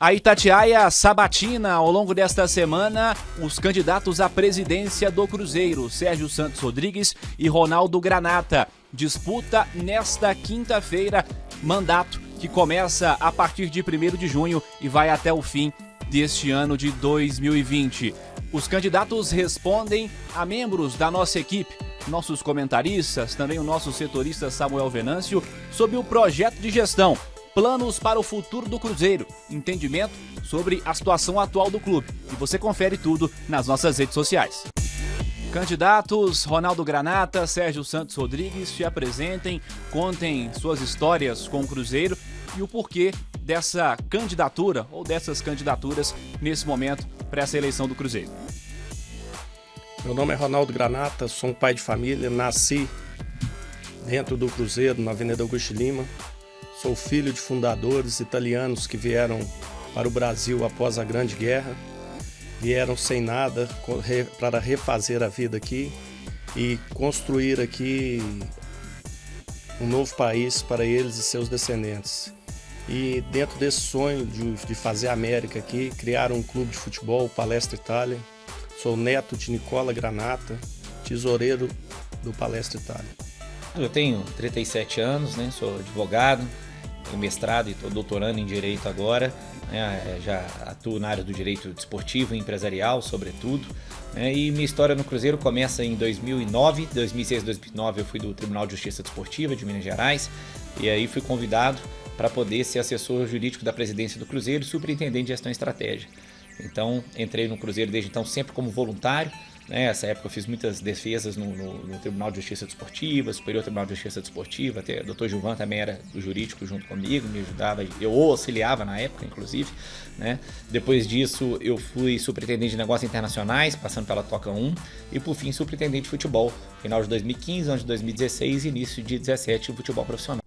A Itatiaia sabatina ao longo desta semana os candidatos à presidência do Cruzeiro, Sérgio Santos Rodrigues e Ronaldo Granata. Disputa nesta quinta-feira, mandato que começa a partir de 1º de junho e vai até o fim deste ano de 2020. Os candidatos respondem a membros da nossa equipe, nossos comentaristas, também o nosso setorista Samuel Venâncio, sobre o projeto de gestão, planos para o futuro do Cruzeiro, entendimento sobre a situação atual do clube. E você confere tudo nas nossas redes sociais. Candidatos Ronaldo Granata, Sérgio Santos Rodrigues, se apresentem, contem suas histórias com o Cruzeiro e o porquê dessa candidatura ou dessas candidaturas nesse momento para essa eleição do Cruzeiro. Meu nome é Ronaldo Granata, sou um pai de família, nasci dentro do Cruzeiro, na Avenida Augusto Lima. Sou filho de fundadores italianos que vieram para o Brasil após a Grande Guerra. Vieram sem nada para refazer a vida aqui e construir aqui um novo país para eles e seus descendentes. E dentro desse sonho de fazer a América aqui, criaram um clube de futebol, o Palestra Itália. Sou neto de Nicola Granata, tesoureiro do Palestra Itália. Eu tenho 37 anos, né? Sou advogado, tenho mestrado e estou doutorando em Direito agora. Já atuo na área do direito desportivo e empresarial, sobretudo. E minha história no Cruzeiro começa em 2009, 2006, 2009 eu fui do Tribunal de Justiça Desportiva de Minas Gerais e aí fui convidado para poder ser assessor jurídico da presidência do Cruzeiro e superintendente de gestão e estratégia. Então, entrei no Cruzeiro desde então sempre como voluntário. Nessa época eu fiz muitas defesas no Tribunal de Justiça Desportiva, Superior Tribunal de Justiça Desportiva, até o Dr. Gilvan também era do jurídico junto comigo, me ajudava, eu o auxiliava na época, inclusive. Depois disso eu fui superintendente de negócios internacionais, passando pela Toca 1, e por fim superintendente de futebol, final de 2015, ano de 2016 e início de 2017 o futebol profissional.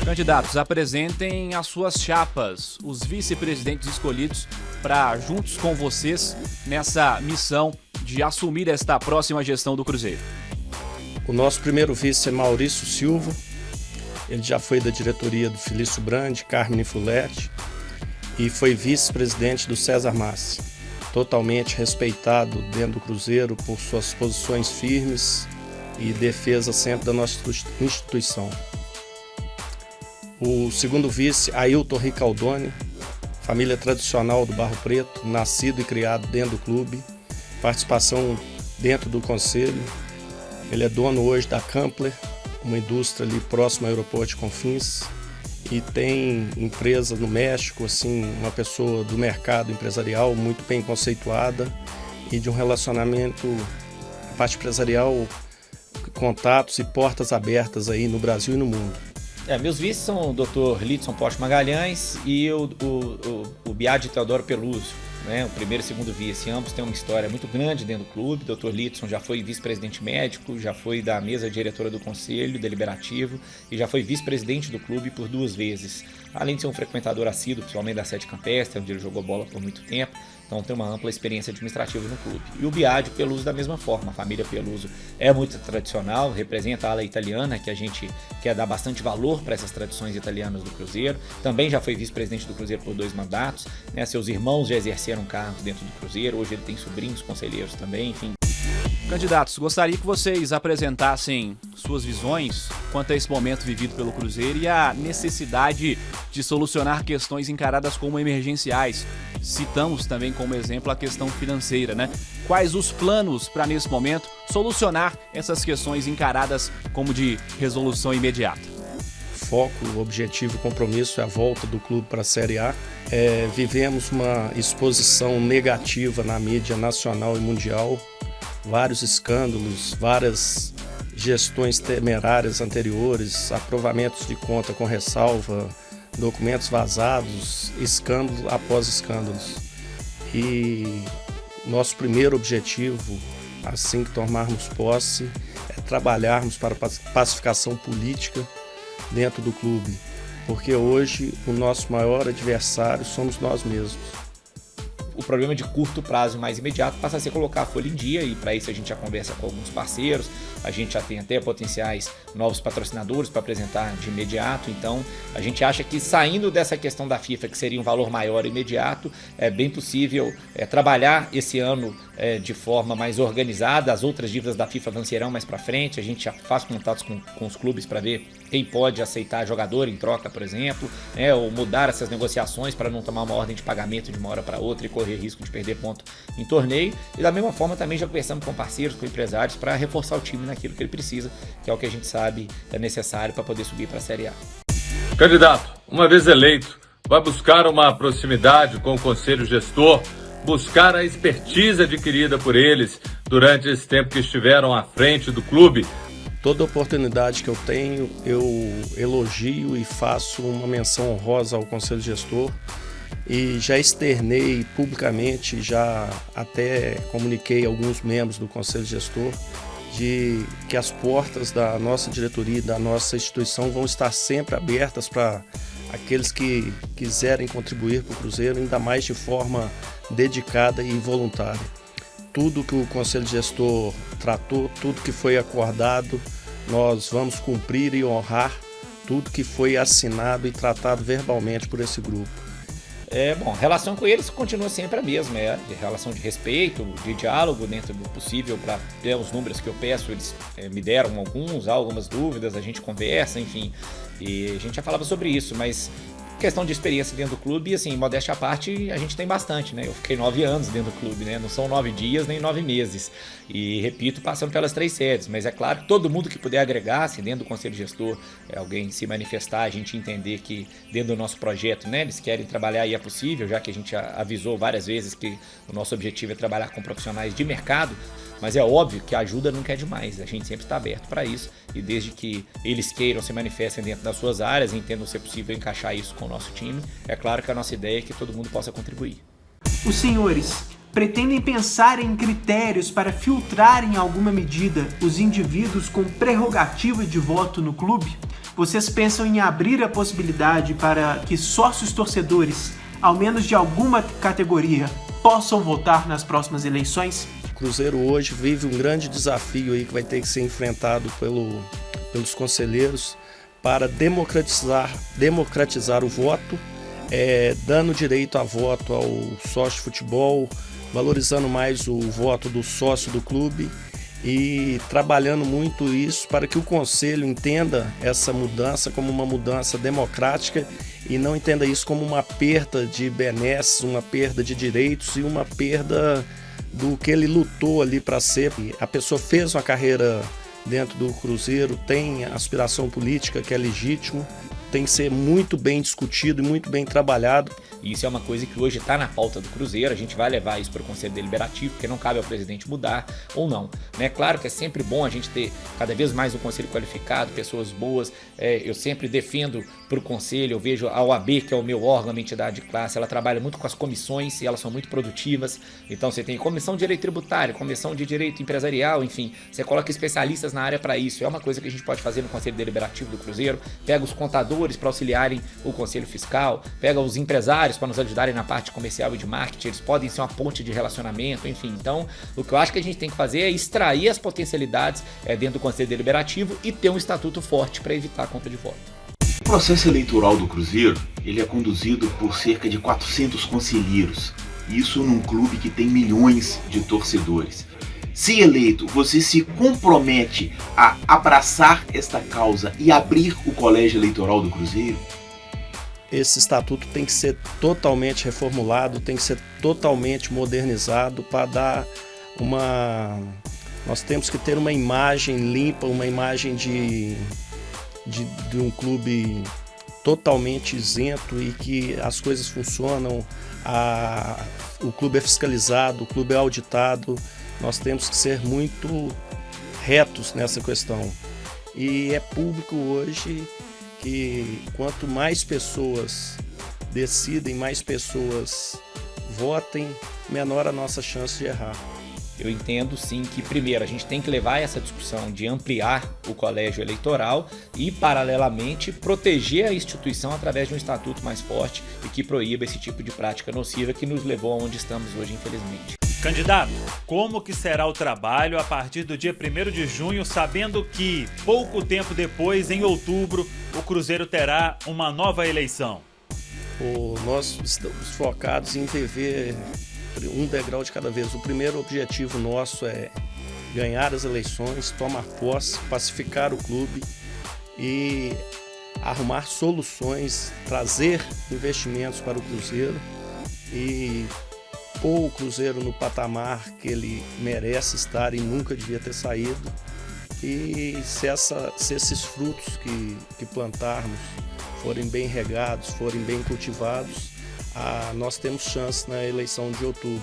Candidatos, apresentem as suas chapas, os vice-presidentes escolhidos para, juntos com vocês, nessa missão de assumir esta próxima gestão do Cruzeiro. O nosso primeiro vice é Maurício Silva, ele já foi da diretoria do Felício Brandi, Carmine Fuletti e foi vice-presidente do César Massi, totalmente respeitado dentro do Cruzeiro por suas posições firmes e defesa sempre da nossa instituição. O segundo vice, Ailton Ricaldoni, família tradicional do Barro Preto, nascido e criado dentro do clube, participação dentro do conselho. Ele é dono hoje da Campler, uma indústria ali próxima ao aeroporto de Confins, e tem empresa no México, assim, uma pessoa do mercado empresarial muito bem conceituada e de um relacionamento, a parte empresarial, contatos e portas abertas aí no Brasil e no mundo. Meus vices são o Dr. Lidson Poste Magalhães e o Biadi Teodoro Peluso, o primeiro e segundo vice. Ambos têm uma história muito grande dentro do clube. Dr. Lidson já foi vice-presidente médico, já foi da mesa diretora do conselho deliberativo e já foi vice-presidente do clube por 2 vezes. Além de ser um frequentador assíduo, principalmente da Sede Campestre, onde ele jogou bola por muito tempo, então tem uma ampla experiência administrativa no clube. E o Biadi Peluso da mesma forma, a família Peluso é muito tradicional, representa a ala italiana, que a gente quer dar bastante valor para essas tradições italianas do Cruzeiro. Também já foi vice-presidente do Cruzeiro por 2 mandatos, Seus irmãos já exerceram cargos dentro do Cruzeiro, hoje ele tem sobrinhos conselheiros também, enfim. Candidatos, gostaria que vocês apresentassem suas visões quanto a esse momento vivido pelo Cruzeiro e a necessidade de solucionar questões encaradas como emergenciais. Citamos também como exemplo a questão financeira, Quais os planos para, nesse momento, solucionar essas questões encaradas como de resolução imediata? Foco, objetivo e compromisso é a volta do clube para a Série A. Vivemos uma exposição negativa na mídia nacional e mundial, vários escândalos, várias gestões temerárias anteriores, aprovamentos de conta com ressalva, documentos vazados, escândalos após escândalos. E nosso primeiro objetivo, assim que tomarmos posse, é trabalharmos para a pacificação política dentro do clube, porque hoje o nosso maior adversário somos nós mesmos. o problema de curto prazo mais imediato passa a ser colocar a folha em dia, e para isso a gente já conversa com alguns parceiros, a gente já tem até potenciais novos patrocinadores para apresentar de imediato. Então a gente acha que, saindo dessa questão da FIFA, que seria um valor maior imediato, é bem possível trabalhar esse ano de forma mais organizada. As outras dívidas da FIFA vencerão mais para frente, a gente já faz contatos com os clubes para ver quem pode aceitar jogador em troca, por exemplo, ou mudar essas negociações para não tomar uma ordem de pagamento de uma hora para outra e correr risco de perder ponto em torneio. E da mesma forma também já conversamos com parceiros, com empresários, para reforçar o time naquilo que ele precisa, que é o que a gente sabe é necessário para poder subir para a Série A. Candidato, uma vez eleito, vai buscar uma proximidade com o Conselho Gestor, buscar a expertise adquirida por eles durante esse tempo que estiveram à frente do clube. Toda oportunidade que eu tenho, eu elogio e faço uma menção honrosa ao Conselho Gestor, e já externei publicamente, já até comuniquei a alguns membros do Conselho Gestor de que as portas da nossa diretoria e da nossa instituição vão estar sempre abertas para aqueles que quiserem contribuir para o Cruzeiro, ainda mais de forma dedicada e voluntária. Tudo que o Conselho Gestor tratou, tudo que foi acordado, nós vamos cumprir e honrar tudo que foi assinado e tratado verbalmente por esse grupo. Bom, a relação com eles continua sempre a mesma, de relação de respeito, de diálogo dentro do possível. Para os números que eu peço, eles me deram algumas dúvidas, a gente conversa, enfim, e a gente já falava sobre isso, mas questão de experiência dentro do clube, assim, modéstia à parte, a gente tem bastante, né? Eu fiquei 9 anos dentro do clube, né? Não são 9 dias nem 9 meses. E, repito, passando pelas 3 sedes. Mas é claro que todo mundo que puder agregar, se dentro do Conselho Gestor alguém se manifestar, a gente entender que dentro do nosso projeto, né, eles querem trabalhar e é possível, já que a gente avisou várias vezes que o nosso objetivo é trabalhar com profissionais de mercado. Mas é óbvio que a ajuda nunca é demais, a gente sempre está aberto para isso, e desde que eles queiram, se manifestem dentro das suas áreas e entendam ser possível encaixar isso com o nosso time, é claro que a nossa ideia é que todo mundo possa contribuir. Os senhores pretendem pensar em critérios para filtrar em alguma medida os indivíduos com prerrogativa de voto no clube? Vocês pensam em abrir a possibilidade para que sócios torcedores, ao menos de alguma categoria, possam votar nas próximas eleições? O Cruzeiro hoje vive um grande desafio aí que vai ter que ser enfrentado pelos conselheiros para democratizar o voto, dando direito a voto ao sócio de futebol, valorizando mais o voto do sócio do clube e trabalhando muito isso para que o Conselho entenda essa mudança como uma mudança democrática e não entenda isso como uma perda de benesses, uma perda de direitos e uma perda do que ele lutou ali para ser. A pessoa fez uma carreira dentro do Cruzeiro, tem aspiração política que é legítimo, tem que ser muito bem discutido e muito bem trabalhado. E isso é uma coisa que hoje está na pauta do Cruzeiro, a gente vai levar isso para o Conselho Deliberativo, porque não cabe ao presidente mudar ou não. É claro que é sempre bom a gente ter cada vez mais um conselho qualificado, pessoas boas. Eu sempre defendo para o Conselho, eu vejo a OAB, que é o meu órgão, a minha entidade de classe, ela trabalha muito com as comissões e elas são muito produtivas. Então você tem comissão de direito tributário, comissão de direito empresarial, enfim, você coloca especialistas na área para isso. É uma coisa que a gente pode fazer no Conselho Deliberativo do Cruzeiro, pega os contadores para auxiliarem o Conselho Fiscal, pega os empresários para nos ajudarem na parte comercial e de marketing, eles podem ser uma ponte de relacionamento, enfim. Então, o que eu acho que a gente tem que fazer é extrair as potencialidades dentro do Conselho Deliberativo e ter um estatuto forte para evitar a compra de voto. O processo eleitoral do Cruzeiro, ele é conduzido por cerca de 400 conselheiros, isso num clube que tem milhões de torcedores. Se eleito, você se compromete a abraçar esta causa e abrir o colégio eleitoral do Cruzeiro? Esse estatuto tem que ser totalmente reformulado, tem que ser totalmente modernizado para dar uma... Nós temos que ter uma imagem limpa, uma imagem de um clube totalmente isento e que as coisas funcionam, o clube é fiscalizado, o clube é auditado. Nós temos que ser muito retos nessa questão. E é público hoje que quanto mais pessoas decidem, mais pessoas votem, menor a nossa chance de errar. eu entendo sim que, primeiro, a gente tem que levar essa discussão de ampliar o colégio eleitoral e, paralelamente, proteger a instituição através de um estatuto mais forte e que proíba esse tipo de prática nociva que nos levou aonde estamos hoje, infelizmente. Candidato, como que será o trabalho a partir do dia 1º de junho, sabendo que pouco tempo depois, em outubro, o Cruzeiro terá uma nova eleição? Nós estamos focados em viver um degrau de cada vez. O primeiro objetivo nosso é ganhar as eleições, tomar posse, pacificar o clube e arrumar soluções, trazer investimentos para o Cruzeiro e pôr o Cruzeiro no patamar que ele merece estar e nunca devia ter saído. E se esses frutos que plantarmos forem bem regados, forem bem cultivados, nós temos chance na eleição de outubro.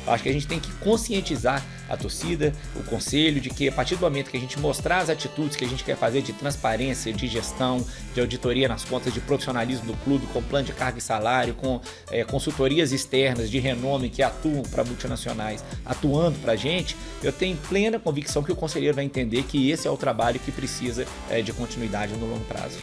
Acho que a gente tem que conscientizar a torcida, o conselho, de que a partir do momento que a gente mostrar as atitudes que a gente quer fazer de transparência, de gestão, de auditoria nas contas, de profissionalismo do clube, com plano de carga e salário, com consultorias externas de renome que atuam para multinacionais, atuando para a gente, eu tenho plena convicção que o conselheiro vai entender que esse é o trabalho que precisa de continuidade no longo prazo.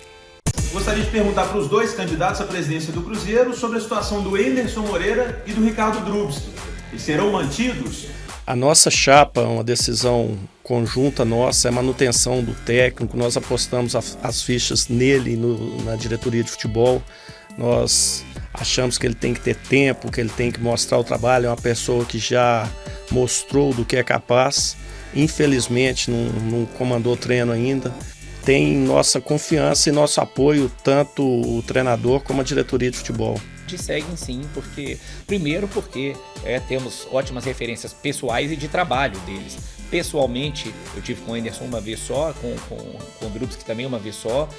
Gostaria de perguntar para os dois candidatos à presidência do Cruzeiro sobre a situação do Enderson Moreira e do Ricardo Drubski. Eles serão mantidos? A nossa chapa, uma decisão conjunta nossa, é a manutenção do técnico. Nós apostamos as fichas nele, na diretoria de futebol. Nós achamos que ele tem que ter tempo, que ele tem que mostrar o trabalho. É uma pessoa que já mostrou do que é capaz. Infelizmente, não comandou treino ainda. Tem nossa confiança e nosso apoio, tanto o treinador como a diretoria de futebol. Seguem sim, primeiro porque temos ótimas referências pessoais e de trabalho deles. Pessoalmente, eu tive com o Enderson uma vez só, com o Drubski também uma vez só.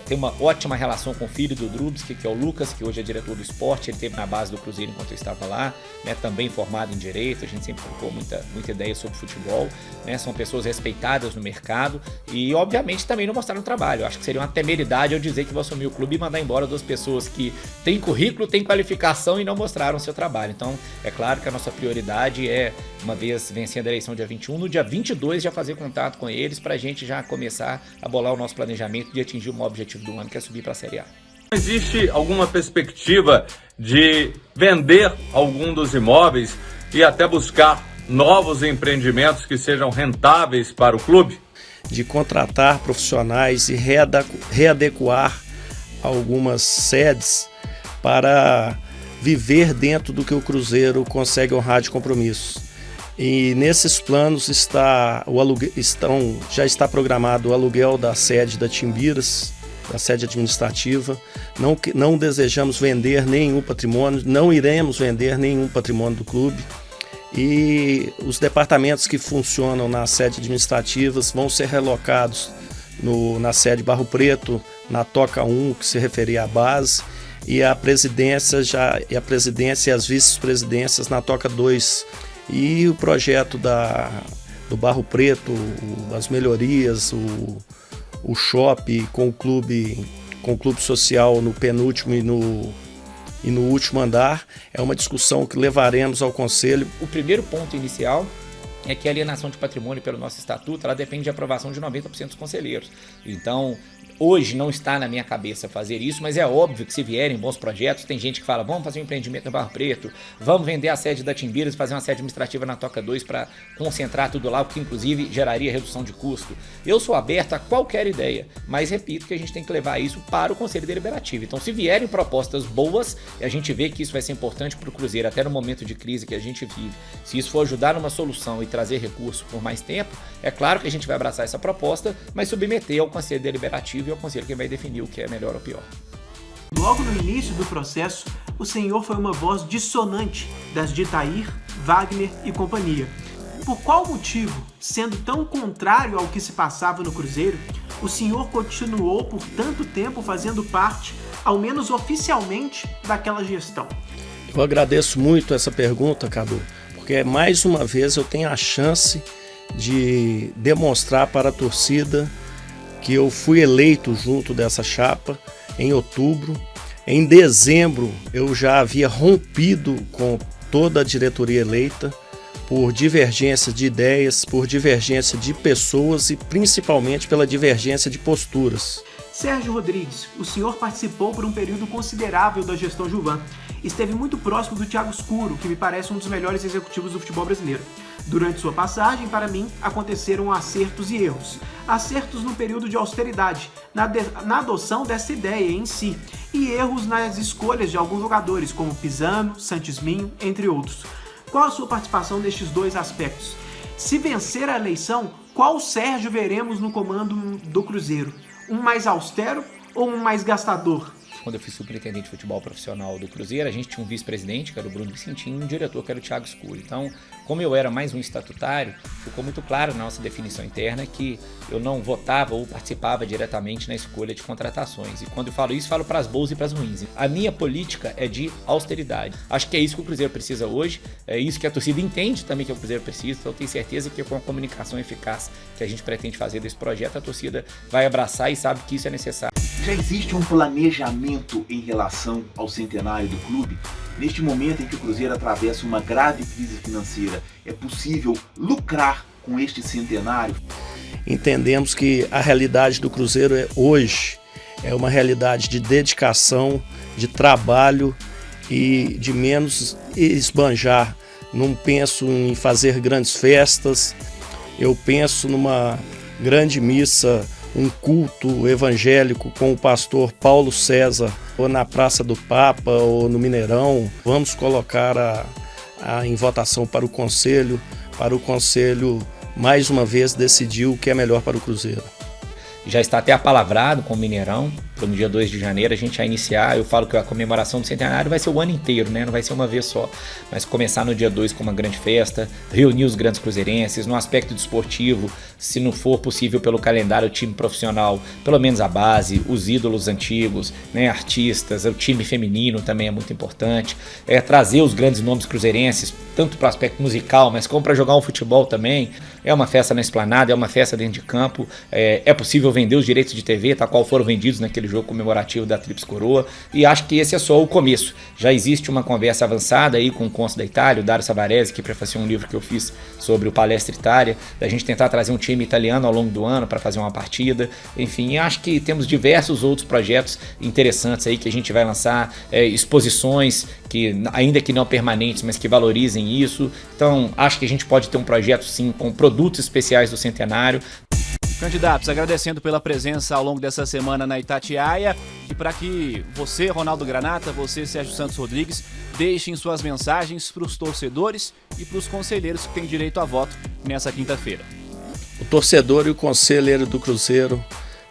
Tem uma ótima relação com o filho do Drubski, que é o Lucas, que hoje é diretor do esporte. Ele esteve na base do Cruzeiro enquanto eu estava lá, também formado em Direito. A gente sempre trocou muita ideia sobre futebol. São pessoas respeitadas no mercado e, obviamente, também não mostraram trabalho. Acho que seria uma temeridade eu dizer que vou assumir o clube e mandar embora duas pessoas que têm currículo, têm qualificação e não mostraram seu trabalho. Então, é claro que a nossa prioridade é, uma vez vencendo a eleição dia 21, no dia 22 já fazer contato com eles para a gente já começar a bolar o nosso planejamento de atingir o maior objetivo do ano, que é subir para a Série A. Existe alguma perspectiva de vender algum dos imóveis e até buscar novos empreendimentos que sejam rentáveis para o clube? De contratar profissionais e readequar algumas sedes para viver dentro do que o Cruzeiro consegue honrar de compromissos. E nesses planos já está programado o aluguel da sede da Timbiras, da sede administrativa. Não desejamos vender nenhum patrimônio, não iremos vender nenhum patrimônio do clube. E os departamentos que funcionam na sede administrativas vão ser relocados na sede Barro Preto, na Toca 1, que se referia à base, e a presidência e as vice-presidências na Toca 2. E o projeto do Barro Preto, as melhorias, o shopping com o clube social no penúltimo e no último andar, é uma discussão que levaremos ao Conselho. O primeiro ponto inicial é que a alienação de patrimônio pelo nosso estatuto, ela depende de aprovação de 90% dos conselheiros. Então, hoje não está na minha cabeça fazer isso, mas é óbvio que se vierem bons projetos, tem gente que fala, vamos fazer um empreendimento no Barro Preto, vamos vender a sede da Timbiras e fazer uma sede administrativa na Toca 2 para concentrar tudo lá, o que inclusive geraria redução de custo. Eu sou aberto a qualquer ideia, mas repito que a gente tem que levar isso para o Conselho Deliberativo. Então, se vierem propostas boas, e a gente vê que isso vai ser importante para o Cruzeiro, até no momento de crise que a gente vive, se isso for ajudar numa solução e trazer recurso por mais tempo, é claro que a gente vai abraçar essa proposta, mas submeter ao Conselho Deliberativo e ao Conselho que vai definir o que é melhor ou pior. Logo no início do processo, o senhor foi uma voz dissonante das de Itair, Wagner e companhia. Por qual motivo, sendo tão contrário ao que se passava no Cruzeiro, o senhor continuou por tanto tempo fazendo parte, ao menos oficialmente, daquela gestão? Eu agradeço muito essa pergunta, Cadu, porque mais uma vez eu tenho a chance de demonstrar para a torcida que eu fui eleito junto dessa chapa em outubro. Em dezembro eu já havia rompido com toda a diretoria eleita. por divergência de ideias, por divergência de pessoas e principalmente pela divergência de posturas. Sérgio Rodrigues, o senhor participou por um período considerável da gestão Gilvan. Esteve muito próximo do Thiago Scuro, que me parece um dos melhores executivos do futebol brasileiro. Durante sua passagem, para mim, aconteceram acertos e erros. Acertos no período de austeridade, na adoção dessa ideia em si, e erros nas escolhas de alguns jogadores, como Pisano, Santisminho, entre outros. Qual a sua participação nestes dois aspectos? Se vencer a eleição, qual Sérgio veremos no comando do Cruzeiro? Um mais austero ou um mais gastador? Quando eu fui superintendente de futebol profissional do Cruzeiro, a gente tinha um vice-presidente, que era o Bruno Vicentinho, e um diretor, que era o Thiago Scuro. Então, como eu era mais um estatutário, ficou muito claro na nossa definição interna que eu não votava ou participava diretamente na escolha de contratações. E quando eu falo isso, falo para as boas e para as ruins. A minha política é de austeridade. Acho que é isso que o Cruzeiro precisa hoje, é isso que a torcida entende também que o Cruzeiro precisa, então eu tenho certeza que com a comunicação eficaz que a gente pretende fazer desse projeto, a torcida vai abraçar e sabe que isso é necessário. Já existe um planejamento em relação ao centenário do clube? Neste momento em que o Cruzeiro atravessa uma grave crise financeira, é possível lucrar com este centenário? Entendemos que a realidade do Cruzeiro hoje é uma realidade de dedicação, de trabalho e de menos esbanjar. Não penso em fazer grandes festas, eu penso numa grande missa, um culto evangélico com o pastor Paulo César, ou na Praça do Papa, ou no Mineirão. Vamos colocar em votação para o Conselho mais uma vez decidir o que é melhor para o Cruzeiro. Já está até apalavrado com o Mineirão, para no dia 2 de janeiro a gente vai iniciar. Eu falo que a comemoração do centenário vai ser o ano inteiro, né? Não vai ser uma vez só, mas começar no dia 2 com uma grande festa, reunir os grandes cruzeirenses, no aspecto desportivo, se não for possível pelo calendário, o time profissional, pelo menos a base, os ídolos antigos, né? Artistas, o time feminino também é muito importante, trazer os grandes nomes cruzeirenses, tanto para o aspecto musical, mas como para jogar um futebol também. É uma festa na esplanada, é uma festa dentro de campo, é possível vender os direitos de TV, tal qual foram vendidos naquele jogo comemorativo da Tríplice Coroa, e acho que esse é só o começo. Já existe uma conversa avançada aí com o cônsul da Itália, o Dario Savarese, que prefaciou um livro que eu fiz sobre o Palestra Itália, da gente tentar trazer um time italiano ao longo do ano para fazer uma partida. Enfim, acho que temos diversos outros projetos interessantes aí que a gente vai lançar, exposições que ainda que não permanentes, mas que valorizem isso. Então, acho que a gente pode ter um projeto sim com produtos especiais do centenário. Candidatos, agradecendo pela presença ao longo dessa semana na Itatiaia, e para que você, Ronaldo Granata, você, Sérgio Santos Rodrigues, deixem suas mensagens para os torcedores e para os conselheiros que têm direito a voto nessa quinta-feira. O torcedor e o conselheiro do Cruzeiro,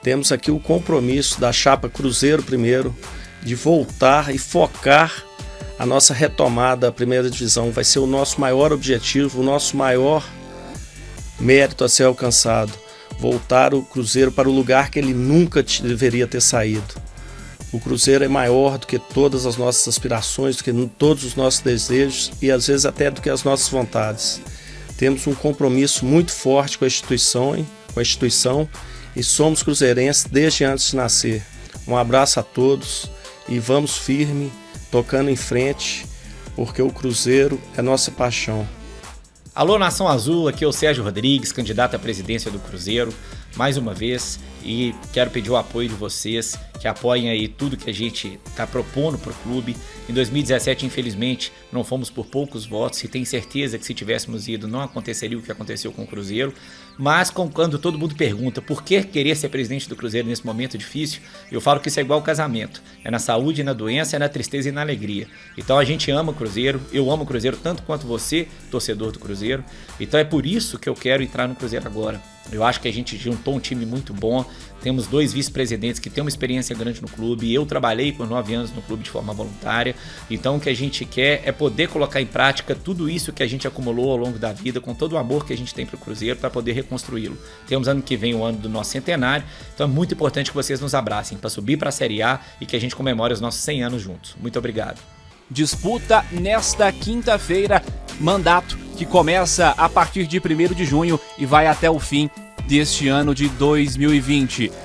temos aqui o compromisso da chapa Cruzeiro primeiro, de voltar e focar a nossa retomada à primeira divisão. Vai ser o nosso maior objetivo, o nosso maior mérito a ser alcançado. Voltar o Cruzeiro para o lugar que ele nunca deveria ter saído. O Cruzeiro é maior do que todas as nossas aspirações, do que todos os nossos desejos e às vezes até do que as nossas vontades. Temos um compromisso muito forte com a instituição e somos cruzeirenses desde antes de nascer. Um abraço a todos e vamos firme, tocando em frente, porque o Cruzeiro é nossa paixão. Alô, Nação Azul, aqui é o Sérgio Rodrigues, candidato à presidência do Cruzeiro, mais uma vez, e quero pedir o apoio de vocês, que apoiem aí tudo que a gente está propondo para o clube. Em 2017, infelizmente, não fomos por poucos votos, e tenho certeza que se tivéssemos ido não aconteceria o que aconteceu com o Cruzeiro, mas quando todo mundo pergunta por que querer ser presidente do Cruzeiro nesse momento difícil, eu falo que isso é igual ao casamento, é na saúde, na doença, é na tristeza e na alegria. Então a gente ama o Cruzeiro, eu amo o Cruzeiro tanto quanto você, torcedor do Cruzeiro, então é por isso que eu quero entrar no Cruzeiro agora. Eu acho que a gente juntou um time muito bom, temos 2 vice-presidentes que têm uma experiência grande no clube, eu trabalhei por 9 anos no clube de forma voluntária, então o que a gente quer é poder colocar em prática tudo isso que a gente acumulou ao longo da vida, com todo o amor que a gente tem para o Cruzeiro, para poder reconstruí-lo. Temos ano que vem o ano do nosso centenário, então é muito importante que vocês nos abracem para subir para a Série A e que a gente comemore os nossos 100 anos juntos. Muito obrigado. Disputa nesta quinta-feira, mandato que começa a partir de 1º de junho e vai até o fim deste ano de 2020.